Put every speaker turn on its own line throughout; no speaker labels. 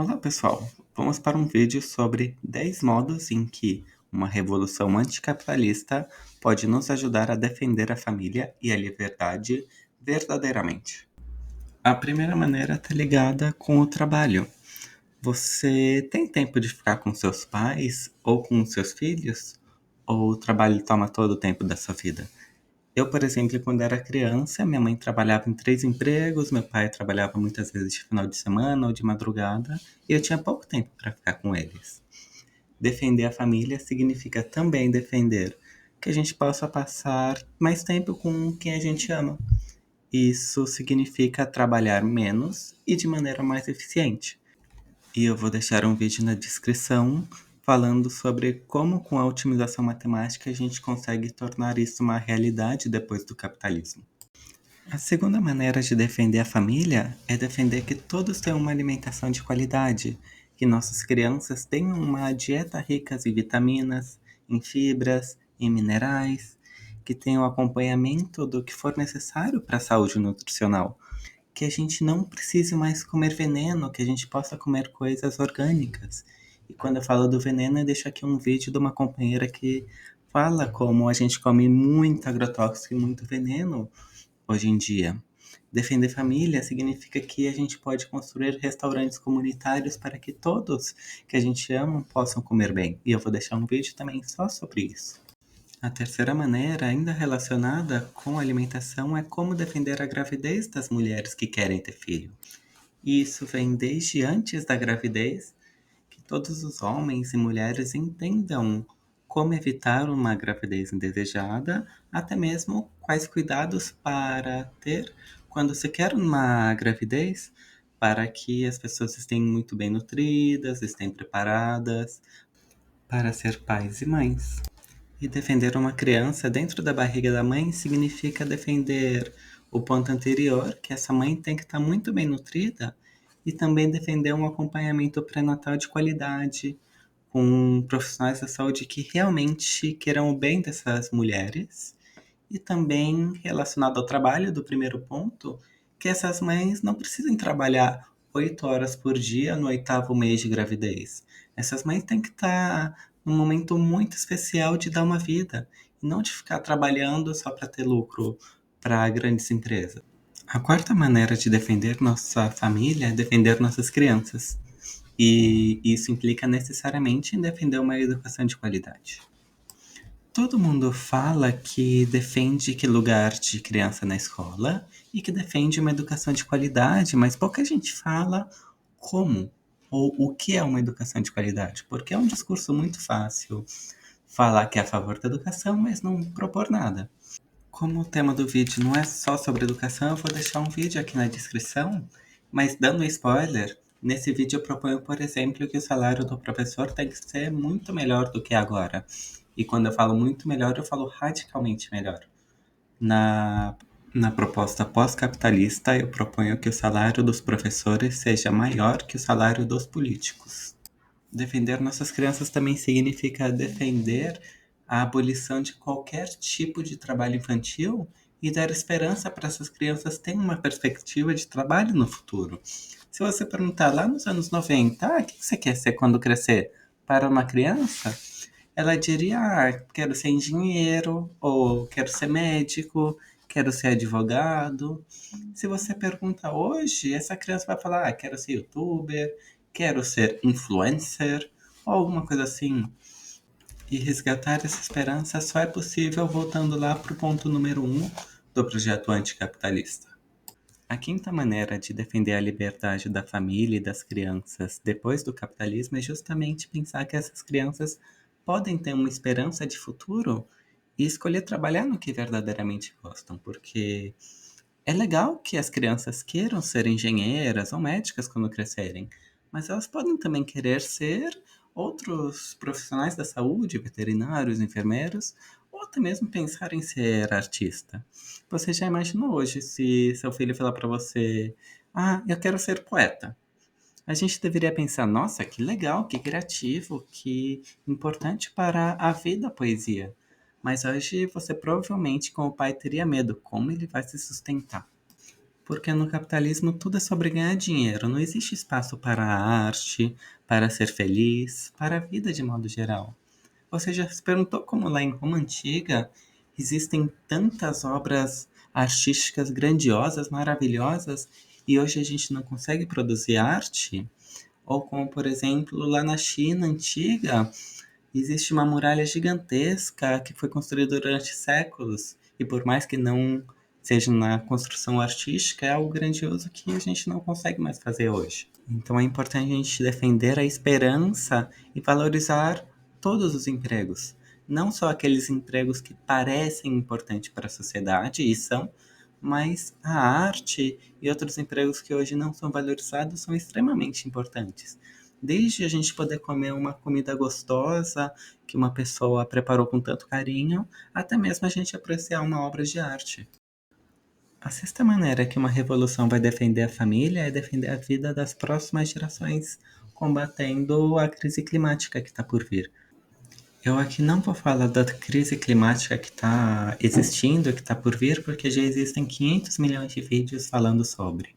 Olá pessoal, vamos para um vídeo sobre 10 modos em que uma revolução anticapitalista pode nos ajudar a defender a família e a liberdade verdadeiramente. A primeira maneira está ligada com o trabalho. Você tem tempo de ficar com seus pais ou com seus filhos? Ou o trabalho toma todo o tempo da sua vida? Eu, por exemplo, quando era criança, minha mãe trabalhava em 3 empregos, meu pai trabalhava muitas vezes de final de semana ou de madrugada, e eu tinha pouco tempo para ficar com eles. Defender a família significa também defender que a gente possa passar mais tempo com quem a gente ama. Isso significa trabalhar menos e de maneira mais eficiente. E eu vou deixar um vídeo na descrição falando sobre como, com a otimização matemática, a gente consegue tornar isso uma realidade depois do capitalismo. A segunda maneira de defender a família é defender que todos tenham uma alimentação de qualidade, que nossas crianças tenham uma dieta rica em vitaminas, em fibras, em minerais, que tenham acompanhamento do que for necessário para a saúde nutricional, que a gente não precise mais comer veneno, que a gente possa comer coisas orgânicas. E quando eu falo do veneno, eu deixo aqui um vídeo de uma companheira que fala como a gente come muito agrotóxico e muito veneno hoje em dia. Defender família significa que a gente pode construir restaurantes comunitários para que todos que a gente ama possam comer bem. E eu vou deixar um vídeo também só sobre isso. A terceira maneira, ainda relacionada com a alimentação, é como defender a gravidez das mulheres que querem ter filho. E isso vem desde antes da gravidez, que todos os homens e mulheres entendam como evitar uma gravidez indesejada, até mesmo quais cuidados para ter quando se quer uma gravidez, para que as pessoas estejam muito bem nutridas, estejam preparadas para ser pais e mães. E defender uma criança dentro da barriga da mãe significa defender o ponto anterior, que essa mãe tem que estar muito bem nutrida, e também defender um acompanhamento pré-natal de qualidade, com profissionais da saúde que realmente queiram o bem dessas mulheres. E também relacionado ao trabalho do primeiro ponto, que essas mães não precisem trabalhar 8 horas por dia no oitavo mês de gravidez. Essas mães têm que estar num momento muito especial de dar uma vida, e não de ficar trabalhando só para ter lucro para grandes empresas. A quarta maneira de defender nossa família é defender nossas crianças. E isso implica necessariamente em defender uma educação de qualidade. Todo mundo fala que defende que lugar de criança na escola e que defende uma educação de qualidade, mas pouca gente fala como ou o que é uma educação de qualidade, porque é um discurso muito fácil falar que é a favor da educação, mas não propor nada. Como o tema do vídeo não é só sobre educação, eu vou deixar um vídeo aqui na descrição, mas dando um spoiler, nesse vídeo eu proponho, por exemplo, que o salário do professor tem que ser muito melhor do que é agora. E quando eu falo muito melhor, eu falo radicalmente melhor. Na, na proposta pós-capitalista, eu proponho que o salário dos professores seja maior que o salário dos políticos. Defender nossas crianças também significa defender a abolição de qualquer tipo de trabalho infantil e dar esperança para essas crianças terem uma perspectiva de trabalho no futuro. Se você perguntar lá nos anos 90, o que você quer ser quando crescer? Para uma criança, ela diria, quero ser engenheiro, ou quero ser médico, quero ser advogado. Se você pergunta hoje, essa criança vai falar, quero ser youtuber, quero ser influencer, ou alguma coisa assim. E resgatar essa esperança só é possível voltando lá para o ponto número 1 do projeto anticapitalista. A quinta maneira de defender a liberdade da família e das crianças depois do capitalismo é justamente pensar que essas crianças podem ter uma esperança de futuro e escolher trabalhar no que verdadeiramente gostam, porque é legal que as crianças queiram ser engenheiras ou médicas quando crescerem, mas elas podem também querer ser outros profissionais da saúde, veterinários, enfermeiros, ou até mesmo pensar em ser artista. Você já imaginou hoje se seu filho falar para você: eu quero ser poeta? A gente deveria pensar: nossa, que legal, que criativo, que importante para a vida a poesia. Mas hoje você provavelmente, com o pai, teria medo: como ele vai se sustentar? Porque no capitalismo tudo é sobre ganhar dinheiro, não existe espaço para a arte, para ser feliz, para a vida de modo geral. Você já se perguntou como lá em Roma Antiga existem tantas obras artísticas grandiosas, maravilhosas, e hoje a gente não consegue produzir arte? Ou como, por exemplo, lá na China Antiga, existe uma muralha gigantesca que foi construída durante séculos, e por mais que não seja na construção artística, é algo grandioso que a gente não consegue mais fazer hoje. Então é importante a gente defender a esperança e valorizar todos os empregos, não só aqueles empregos que parecem importantes para a sociedade e são, mas a arte e outros empregos que hoje não são valorizados são extremamente importantes. Desde a gente poder comer uma comida gostosa que uma pessoa preparou com tanto carinho, até mesmo a gente apreciar uma obra de arte. A sexta maneira que uma revolução vai defender a família é defender a vida das próximas gerações, combatendo a crise climática que está por vir. Eu aqui não vou falar da crise climática que está existindo, que está por vir, porque já existem 500 milhões de vídeos falando sobre.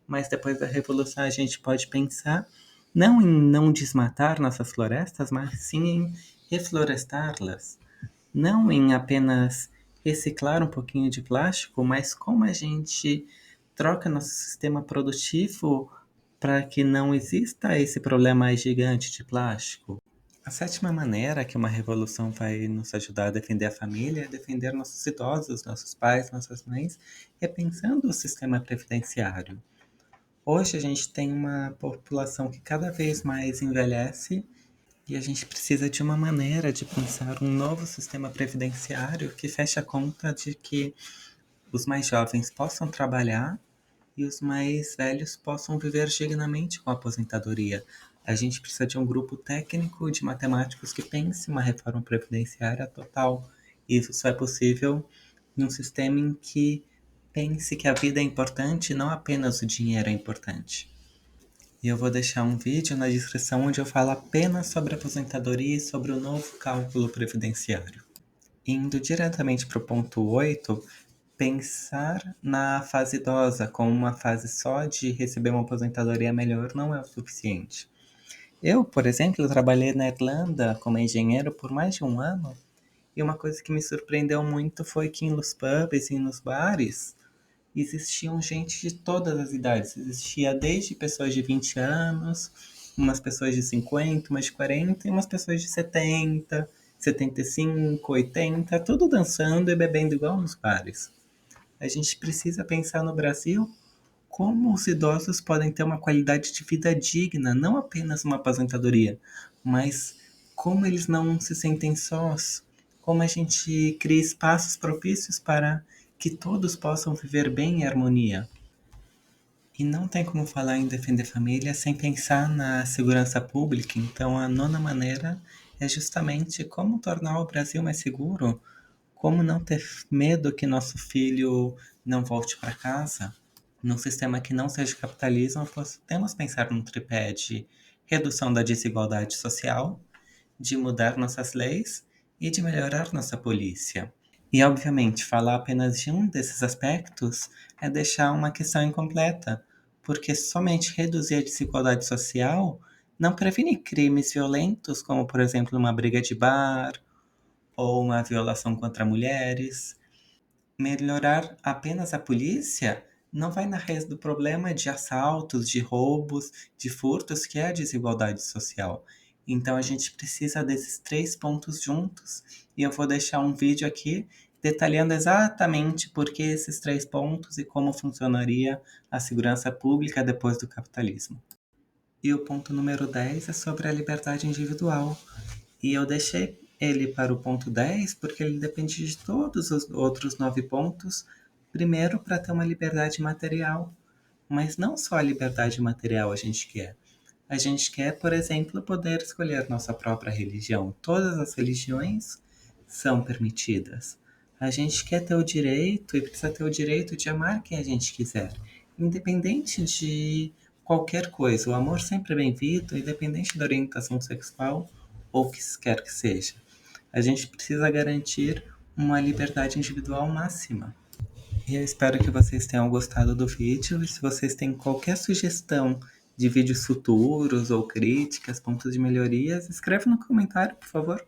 Mas depois da revolução a gente pode pensar não em não desmatar nossas florestas, mas sim em reflorestá-las. Não em apenas reciclar um pouquinho de plástico, mas como a gente troca nosso sistema produtivo para que não exista esse problema gigante de plástico. A sétima maneira que uma revolução vai nos ajudar a defender a família é defender nossos idosos, nossos pais, nossas mães, repensando o sistema previdenciário. Hoje a gente tem uma população que cada vez mais envelhece e a gente precisa de uma maneira de pensar um novo sistema previdenciário que feche a conta de que os mais jovens possam trabalhar e os mais velhos possam viver dignamente com a aposentadoria. A gente precisa de um grupo técnico de matemáticos que pense uma reforma previdenciária total. E isso só é possível num sistema em que pense que a vida é importante e não apenas o dinheiro é importante. E eu vou deixar um vídeo na descrição onde eu falo apenas sobre aposentadoria e sobre o novo cálculo previdenciário. Indo diretamente para o ponto 8, pensar na fase idosa como uma fase só de receber uma aposentadoria melhor não é o suficiente. Eu, por exemplo, trabalhei na Irlanda como engenheiro por mais de um ano e uma coisa que me surpreendeu muito foi que nos pubs e nos bares existiam gente de todas as idades. Existia desde pessoas de 20 anos, umas pessoas de 50, umas de 40 e umas pessoas de 70, 75, 80, tudo dançando e bebendo igual nos bares. A gente precisa pensar no Brasil como os idosos podem ter uma qualidade de vida digna, não apenas uma aposentadoria, mas como eles não se sentem sós, como a gente cria espaços propícios para que todos possam viver bem em harmonia. E não tem como falar em defender família sem pensar na segurança pública, então a nona maneira é justamente como tornar o Brasil mais seguro, como não ter medo que nosso filho não volte para casa. Num sistema que não seja capitalismo, podemos pensar num tripé de redução da desigualdade social, de mudar nossas leis e de melhorar nossa polícia. E, obviamente, falar apenas de um desses aspectos é deixar uma questão incompleta, porque somente reduzir a desigualdade social não previne crimes violentos, como, por exemplo, uma briga de bar ou uma violação contra mulheres. Melhorar apenas a polícia não vai na raiz do problema de assaltos, de roubos, de furtos, que é a desigualdade social. Então a gente precisa desses três pontos juntos. E eu vou deixar um vídeo aqui detalhando exatamente por que esses três pontos e como funcionaria a segurança pública depois do capitalismo. E o ponto número 10 é sobre a liberdade individual. E eu deixei ele para o ponto 10 porque ele depende de todos os outros 9 pontos, primeiro para ter uma liberdade material. Mas não só a liberdade material a gente quer. A gente quer, por exemplo, poder escolher nossa própria religião. Todas as religiões são permitidas. A gente quer ter o direito e precisa ter o direito de amar quem a gente quiser, independente de qualquer coisa. O amor sempre é bem-vindo, independente da orientação sexual ou o que quer que seja. A gente precisa garantir uma liberdade individual máxima. E eu espero que vocês tenham gostado do vídeo. E se vocês têm qualquer sugestão de vídeos futuros ou críticas, pontos de melhorias, escreve no comentário, por favor.